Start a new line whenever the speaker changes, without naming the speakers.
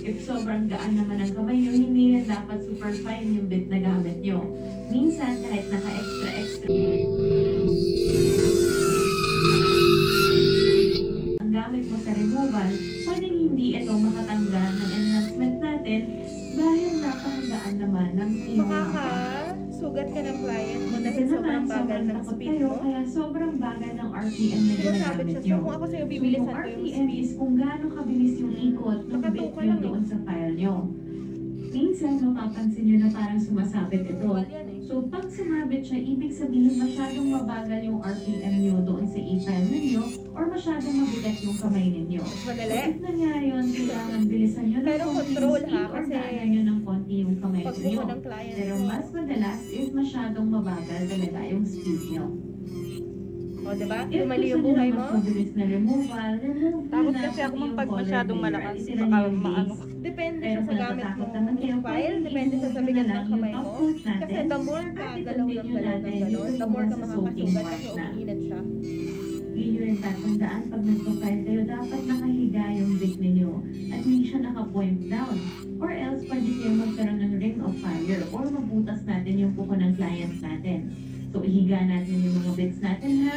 If sobrang gaan naman ang kamay nyo, hindi yan dapat super fine yung bit na gamit nyo. Minsan, kahit naka-extra-extra ang gamit mo sa removal, pwedeng hindi ito makatanggal ng enhancement natin dahil napakagaan naman ng iyong
Makakasugat ka ng client mo dahil
Kasi
sobrang
naman,
bagal
sobrang
ng
takot
speed
kayo,
mo.
kaya sobrang bagal ng RPM na
Sumasabit
ginagamit
siya.
nyo.
So kung ako sa'yo,
So,
bibilisan
yung
ko yung
RPM is kung gaano kabilis yung ikot ng bit
Nakatuka
nyo
lang eh.
doon sa file nyo. Minsan, mapapansin nyo na parang sumasabit ito.
Manual yan eh.
So, pag sumabit siya, ibig sabihin masyadong mabagal yung RPM nyo doon sa e-file ninyo or masyadong mabigat yung kamay ninyo.
Mas
So,
madali.
if nangyari yun, kailangan bilisan nyo ng
Pero
konti
control,
yung speed
ha,
or
kasi
daanan nyo ng konti yung kamay
Pag
nyo.
buko ng client
Pero
mo.
mas madalas is masyadong mabagal talaga yung speed nyo.
O, diba?
If
Lumali
gusto
yung
nyo
buhay
ng
mo.
mas mabilis na removal, remove
Takot
nyo
kasi
na
ako
yung
pag
color
masyadong
layer.
malakas,
Itira
baka
nyo yung
maano
base.
Depende
Pero
siya sa
kung
gamit
natatakot
mo
naman kayo,
file,
pwede
depende sa
i-remove
bigat
nyo na
ng
lang
kamay
yung
mo.
top coat
Kasi
natin.
the more ka
At
galaw ng
i-continue
galaw ng
natin
galaw,
yung
the more ka
sa soaking
makakasugat
mark
kasi
na.
umiinit siya.
Yun yung rin tatandaan pag nagpa-file kayo, dapat nakahiga yung bit ninyo at hindi siya naka-point down. Or else, pwede kayo magkaroon ng ring of fire or mabutas natin yung kuko ng client natin. So, ihiga natin yung mga bits natin ha.